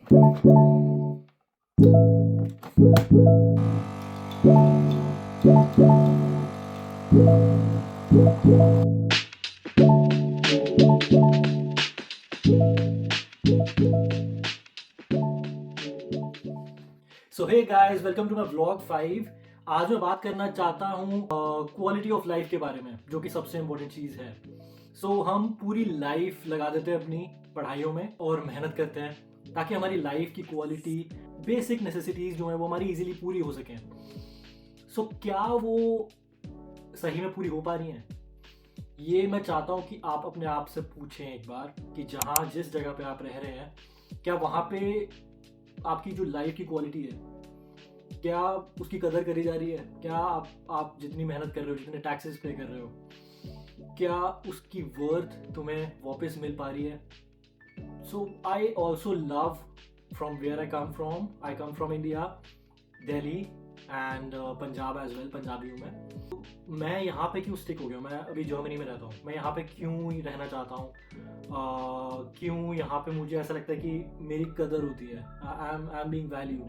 So hey guys, welcome to my vlog 5। आज मैं बात करना चाहता हूँ क्वालिटी ऑफ लाइफ के बारे में, जो कि सबसे इम्पोर्टेंट चीज़ है। हम पूरी लाइफ लगा देते हैं अपनी पढ़ाइयों में और मेहनत करते हैं ताकि हमारी लाइफ की क्वालिटी, बेसिक नेसेसिटीज़ जो हैं वो हमारी इजीली पूरी हो सकें। क्या वो सही में पूरी हो पा रही हैं? ये मैं चाहता हूँ कि आप अपने आप से पूछें एक बार कि जहाँ जिस जगह पे आप रह रहे हैं, क्या वहाँ पे आपकी जो लाइफ की क्वालिटी है, क्या उसकी कदर करी जा रही है? क्या आप जितनी मेहनत कर रहे हो, जितने टैक्सेस पे कर रहे हो, क्या उसकी वर्थ तुम्हें वापस मिल पा रही है? I also love from where I come from India, Delhi and Punjab as well. Punjabi हूँ मैं यहाँ पे क्यों स्टिक हो गया? मैं अभी जर्मनी में रहता हूँ। मैं यहाँ पे क्यों ही रहना चाहता हूँ? क्यों यहाँ पे मुझे ऐसा लगता है कि मेरी कदर होती है, I am being valued.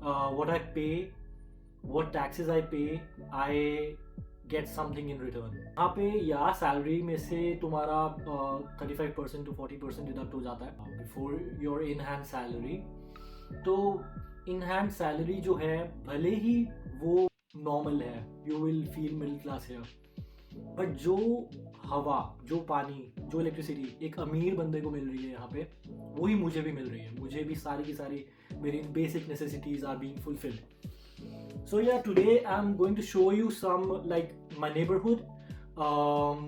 What I पे, व्हाट टैक्सेस आई पे, I get something in return. यहाँ पे या सैलरी में से तुम्हारा 35% टू 40% डिडक्ट हो जाता है before your in hand salary. तो इन हैंड सैलरी जो है, भले ही वो नॉर्मल है, you will feel middle class है, बट जो हवा, जो पानी, जो इलेक्ट्रिसिटी एक अमीर बंदे को मिल रही है यहाँ पे, वही मुझे भी मिल रही है। मुझे भी सारी की सारी मेरी basic necessities are being fulfilled. Today I am going to show you some like my neighbourhood.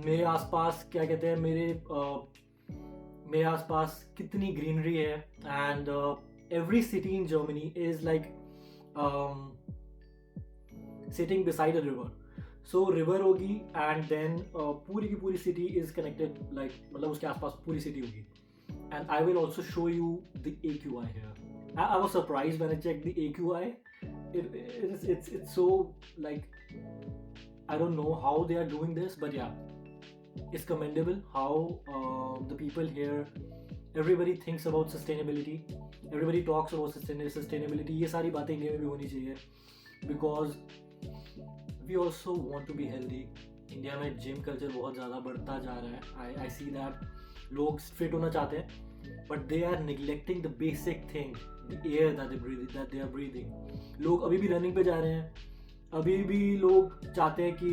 मेरे आसपास क्या कहते हैं, मेरे आसपास कितनी ग्रीनरी है। And every city in Germany is like sitting beside a river. River होगी एंड देन पूरी की पूरी सिटी इज कनेक्टेड, लाइक मतलब उसके आसपास पूरी सिटी होगी। And I will also show you the AQI here. I was surprised when I checked the AQI. It's so like, I don't know how they are doing this, but yeah, it's commendable how the people here, everybody thinks about sustainability, everybody talks about sustainability. ये सारी बातें India में भी होनी चाहिए, because we also want to be healthy. India में gym culture बहुत ज़्यादा बढ़ता जा रहा है। आई सी दैट लोग फिट होना चाहते हैं, but they are neglecting the basic thing, the air that they are breathing. लोग अभी भी रनिंग पे जा रहे हैं, अभी भी लोग चाहते हैं कि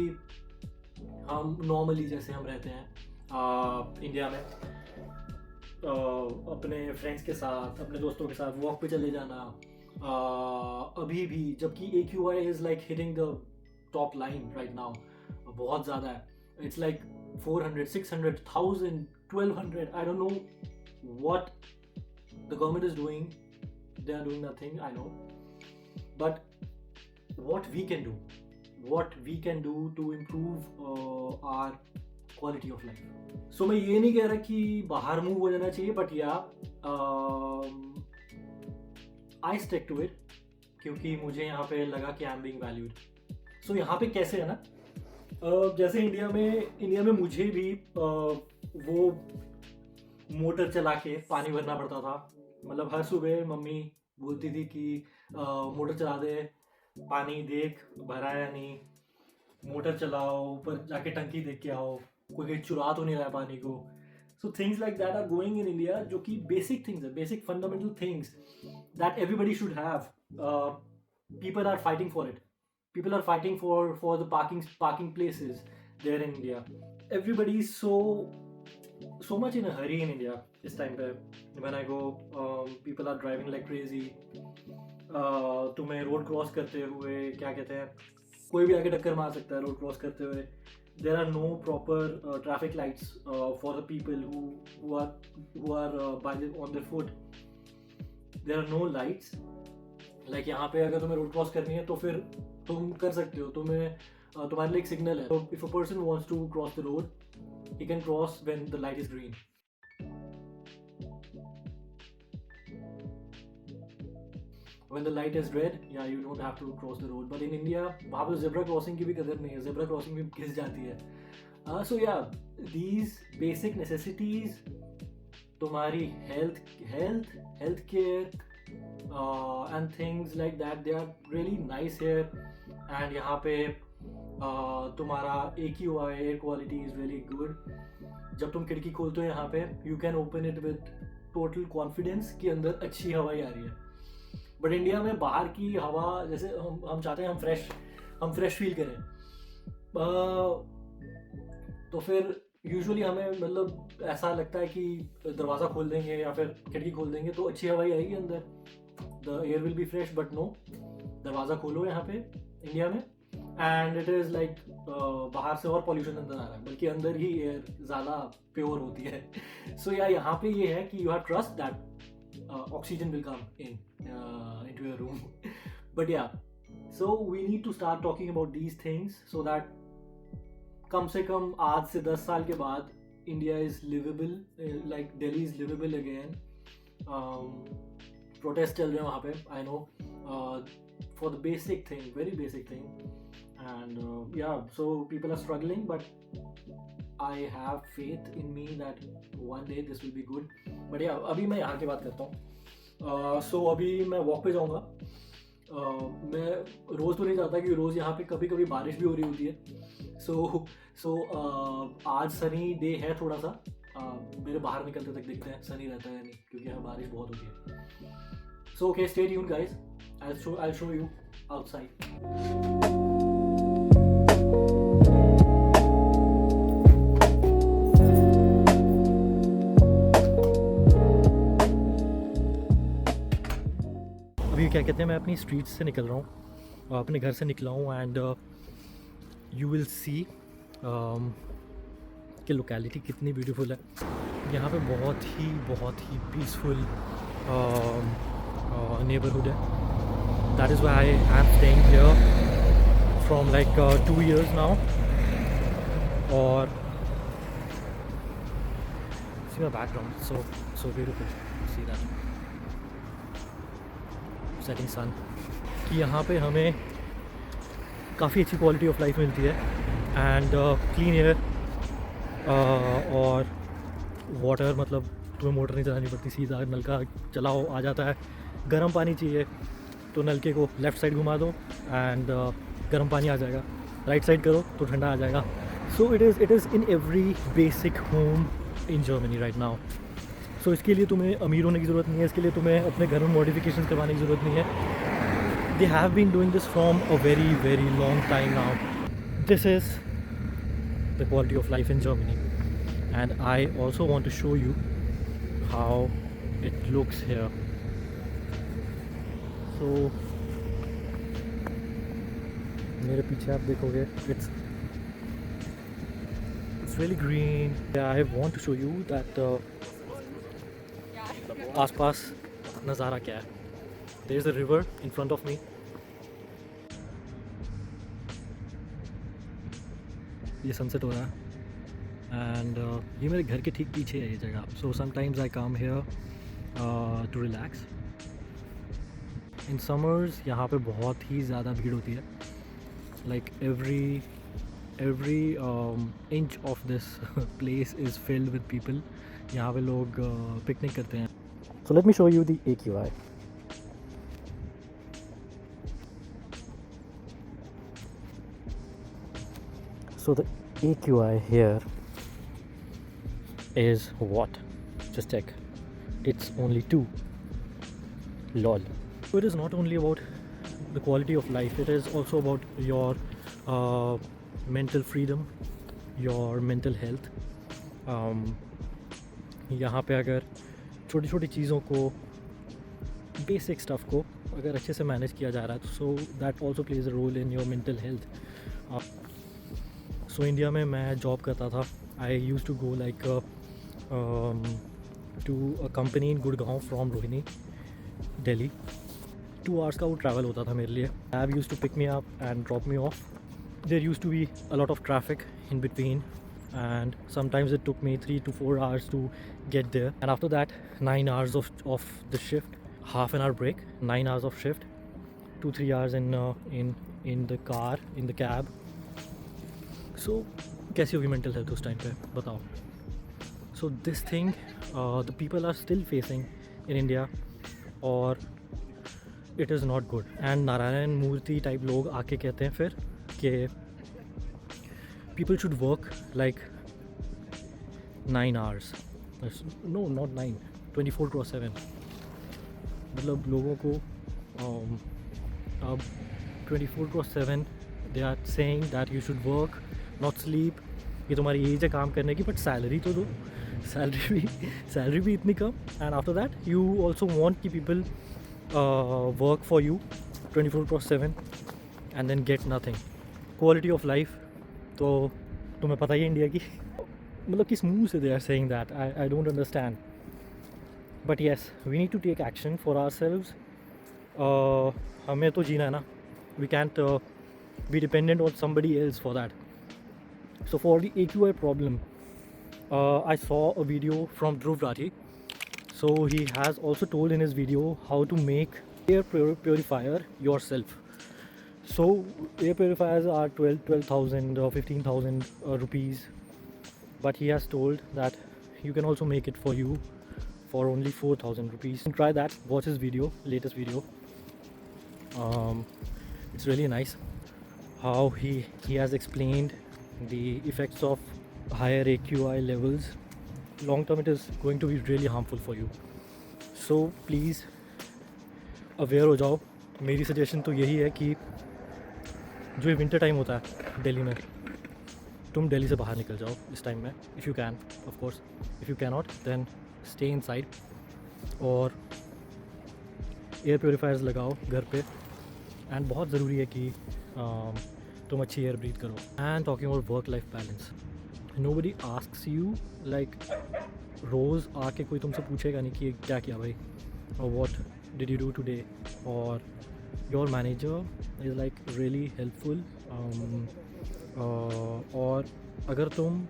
हम नॉर्मली जैसे हम रहते हैं इंडिया में, अपने फ्रेंड्स के साथ, अपने दोस्तों के साथ वॉक पे चले जाना, अभी भी, जबकि AQI is like hitting the top line right now, बहुत ज़्यादा है। It's like 400, 600, 1000, 1200, I don't know what the government is doing. They are doing nothing, I know, but what we can do to improve our quality of life. मैं ये नहीं कह रहा कि बाहर मूव हो जाना चाहिए, बट या आई स्टिक टू इट, क्योंकि मुझे यहाँ पे लगा कि आई एम बीइंग वैल्यूड। यहाँ पे कैसे है ना, जैसे इंडिया में मुझे भी वो मोटर चला के पानी भरना पड़ता था। मतलब हर सुबह मम्मी बोलती थी कि मोटर चला दे, पानी देख भरा है या नहीं, मोटर चलाओ, ऊपर जाके टंकी देख के आओ, कोई कहीं चुरा तो नहीं रहा है पानी को। Things like that are going in India, जो कि बेसिक थिंग्स है, basic fundamental things that everybody should have. People are fighting for it, people are fighting for the parking places there in India. Everybody is so much in a hurry in India इस time पे। when I go, people are driving like crazy. तुम्हें road cross करते हुए, क्या कहते हैं, कोई भी आके टक्कर मार सकता है रोड क्रॉस करते हुए। there are no proper traffic lights for the people who are on their foot. there are no lights, like यहाँ पे अगर तुम्हें रोड क्रॉस करनी है तो फिर तुम कर सकते हो, तुम्हारे लिए एक सिग्नल है। so if a person wants to cross the road, he can cross when the light is green. When the light is red, yeah, you don't have to cross the road. But in India, वहाँ पे zebra crossing की भी कदर नहीं है, zebra crossing भी घिस जाती है। So yeah, these basic necessities, तुम्हारी health care, and things like that, they are really nice here. And यहाँ पे तुम्हारा AQI, air quality is really good. जब तुम खिड़की खोलते हो यहाँ पे, you can open it with total confidence कि अंदर अच्छी हवाई आ रही है. बट इंडिया में बाहर की हवा, जैसे हम चाहते हैं हम फ्रेश फील करें, तो फिर यूजुअली हमें मतलब ऐसा लगता है कि दरवाज़ा खोल देंगे या फिर खिड़की खोल देंगे तो अच्छी हवाई आएगी अंदर, the air will be fresh. But no, दरवाज़ा खोलो यहाँ पे इंडिया में एंड इट इज़ लाइक बाहर से और पॉल्यूशन अंदर आ रहा है, बल्कि अंदर ही एयर ज़्यादा प्योर होती है. सो या यहाँ पे ये है कि you have trust that oxygen will come into your room. But yeah, so we need to start talking about these things so that कम से कम आज से 10 साल के बाद India is livable, like Delhi is livable again. Protest चल रहे हैं वहाँ पे, I know, for the basic thing, very basic thing. And yeah, so people are struggling, but I have faith in me that one day this will be good. But yeah, अभी मैं यहाँ की बात करता हूँ. सो अभी मैं वॉक पे जाऊँगा. मैं रोज़ तो नहीं जाता कि रोज़ यहाँ पे कभी कभी बारिश भी हो रही होती है. सो आज सनी डे है थोड़ा सा. मेरे बाहर निकलते तक दिखते हैं सनी रहता है या नहीं, क्योंकि यहाँ बारिश बहुत होती है. So okay, stay tuned guys, I'll show you outside. अभी क्या कहते हैं, मैं अपनी स्ट्रीट से निकल रहा हूँ, अपने घर से निकला हूँ. एंड यू विल सी कि लोकेलिटी कितनी ब्यूटीफुल है. यहाँ पे बहुत ही पीसफुल नेबरहुड है. That is why I am staying here from like 2 years now. और see my background, so beautiful, see that setting sun. कि यहाँ पे हमें काफ़ी अच्छी क्वालिटी ऑफ लाइफ मिलती है. एंड क्लीन एयर और वाटर, मतलब तुम्हें मोटर नहीं चलानी पड़ती, सीधा नलका चलाओ आ जाता है. गर्म पानी चाहिए तो नलके को लेफ़्ट साइड घुमा दो एंड गर्म पानी आ जाएगा. राइट साइड करो तो ठंडा आ जाएगा. So it is in every basic home in Germany right now. So इसके लिए तुम्हें अमीर होने की ज़रूरत नहीं है, इसके लिए तुम्हें अपने घर में मॉडिफिकेशन करवाने की ज़रूरत नहीं है. They have been doing this from a very long time now. This is the quality of life in Germany, and I also want to show you how it looks here. So मेरे पीछे आप देखोगे, it's really green. Yeah, I want to show you that आसपास नज़ारा क्या है. There is a river in front of me. ये sunset हो रहा है एंड ये मेरे घर के ठीक पीछे है ये जगह. So sometimes I come here to relax. In summers यहाँ पे बहुत ही ज़्यादा भीड़ होती है. Like every inch of this place is filled with people. यहाँ पे लोग पिकनिक करते हैं. So let me show you the AQI. So the AQI here is what? Just check. It's only 2. Lol. So it is not only about the quality of life, it is also about your mental freedom, your mental health. यहाँ पे अगर छोटी छोटी चीज़ों को, basic stuff को अगर अच्छे से मैनेज किया जा रहा है, तो so that also plays a role in your mental health. So India में मैं जॉब करता था. I use to go like to a company in Gurgaon from Rohini, Delhi. 2 hours का वो ट्रैवल होता था मेरे लिए. Cab used to pick me up and drop me off. There used to be a lot of traffic in between and sometimes it took me 3 to 4 hours to get there. And after that 9 hours of the shift, half an hour break, 9 hours of shift, 2-3 hours in the car, in the cab. So कैसी होगी mental health उस time पे बताओ. So this thing the people are still facing in India. और it is not good. And Narayan Murthy type लोग आके कहते हैं फिर कि people should work like 9 hours, no not 9, 24/7। मतलब लोगों को अब 24/7 they are saying that you should work not sleep. ये तुम्हारी एज है काम करने की, बट सैलरी तो दो। सैलरी भी इतनी कम, and after that you also want कि people work for you 24/7 and then get nothing. Quality of life तो तुम्हें पता ही है इंडिया की, मतलब किस मुंह से they are saying that, I don't understand. But yes, we need to take action for ourselves. हमें तो जीना है ना, we can't be dependent on somebody else for that. So for the AQI problem, I saw a video from Dhruv Rathi. So he has also told in his video how to make air purifier yourself. So air purifiers are 12,000 or 15,000 rupees, but he has told that you can also make it for you for only 4,000 rupees. Try that, watch his video, latest video. It's really nice how he has explained the effects of higher AQI levels. Long term it is going to be really harmful for you. So please aware हो जाओ। मेरी suggestion तो यही है कि जो ये winter time होता है दिल्ली में, तुम दिल्ली से बाहर निकल जाओ इस टाइम में, if you can, of course. If you can not then stay inside और एयर प्योरीफायर्स लगाओ घर पे। एंड बहुत ज़रूरी है कि तुम अच्छी एयर ब्रीथ करो। And talking about work life balance, nobody asks you, like रोज़ आके कोई तुमसे पूछेगा नहीं कि क्या किया भाई, और what did you do today, और your manager is like really helpful. और अगर तुम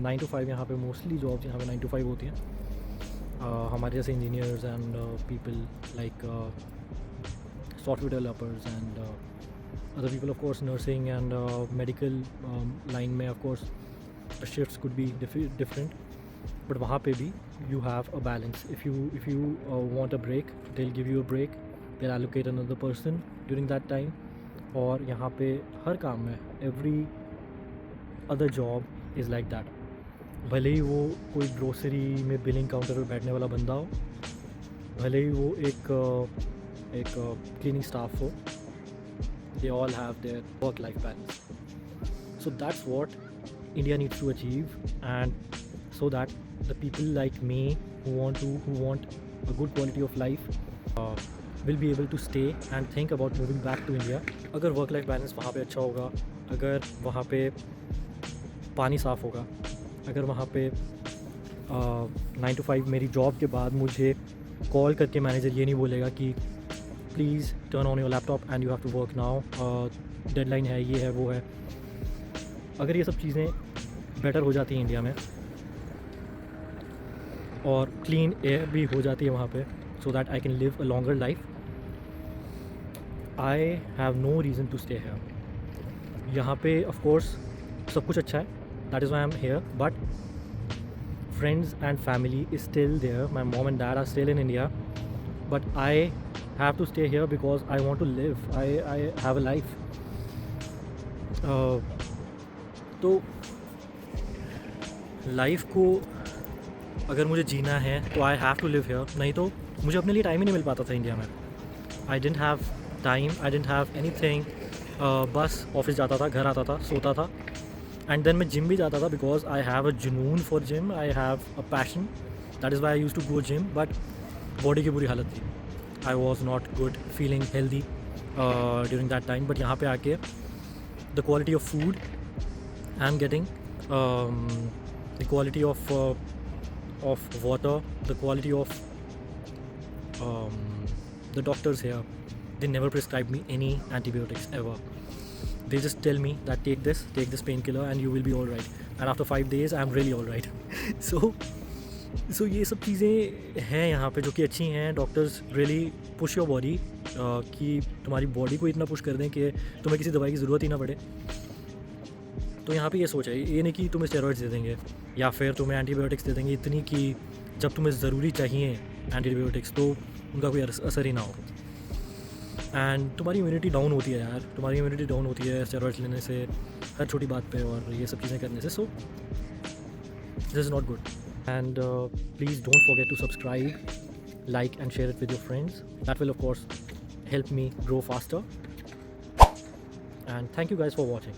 9 to 5, यहाँ पे मोस्टली जॉब्स यहाँ पे 9 to 5 होती हैं, हमारे जैसे engineers and people like software developers and other people, of course, nursing and medical line में of course the shifts could be different, but वहाँ पे भी you have a balance. If you want a break, they'll give you a break, they'll allocate another person during that time. और यहाँ पे हर काम में every other job is like that. भले ही वो कोई ग्रोसरी में बिलिंग काउंटर पर बैठने वाला बंदा हो, भले ही वो एक क्लीनिंग स्टाफ हो, they all have their work life balance. So that's what India needs to achieve, and so that the people like me who want a good quality of life will be able to stay and think about moving back to India. अगर work life balance वहाँ पे अच्छा होगा, अगर वहाँ पे पानी साफ़ होगा, अगर वहाँ पे 9 to 5 मेरी जॉब के बाद मुझे कॉल करके मैनेजर ये नहीं बोलेगा कि please turn on your laptop and you have to work now, deadline है, ये है, वो है। अगर ये सब चीज़ें बेटर हो जाती हैं इंडिया में और क्लीन एयर भी हो जाती है वहाँ पे, so that I can live a longer life, I have no reason to stay here. यहाँ पे ऑफ कोर्स सब कुछ अच्छा है, that is why I am here, but friends and family is still there. My mom and dad are still in India, but I have to stay here because I want to live. I have a life. तो life को अगर मुझे जीना है तो I have to live here, नहीं तो मुझे अपने लिए टाइम ही नहीं मिल पाता था इंडिया में। I didn't have time, I didn't have anything. बस ऑफिस जाता था, घर आता था, सोता था, एंड देन मैं जिम भी जाता था बिकॉज आई हैव अ जुनून for gym, I have a passion, that is why I use to go gym. But body की बुरी हालत थी, I was not good feeling healthy during that time. But यहाँ पे आके the quality of food I am getting, the quality of water, the quality of the doctors here, they never prescribe me any antibiotics ever. They just tell me that take this painkiller and you will be all right, and after 5 days I'm really all right. so ये सब चीज़ें हैं यहाँ पे जो कि अच्छी हैं। Doctors really push your body, कि तुम्हारी बॉडी को इतना पुश कर दें कि तुम्हें किसी दवाई की ज़रूरत ही ना पड़े। तो यहाँ पे ये सोच है, ये नहीं कि तुम्हें स्टेरॉइड्स दे देंगे या फिर तुम्हें एंटीबायोटिक्स दे देंगे इतनी कि जब तुम्हें ज़रूरी चाहिए एंटीबायोटिक्स तो उनका कोई असर ही ना हो। एंड तुम्हारी इम्यूनिटी डाउन होती है यार, तुम्हारी इम्यूनिटी डाउन होती है स्टेरॉइड्स लेने से, हर छोटी बात पे और ये सब चीज़ें करने से. So this is not good. And please don't forget to subscribe, like and share it with your friends. That will of course help me grow faster. And thank you guys for watching.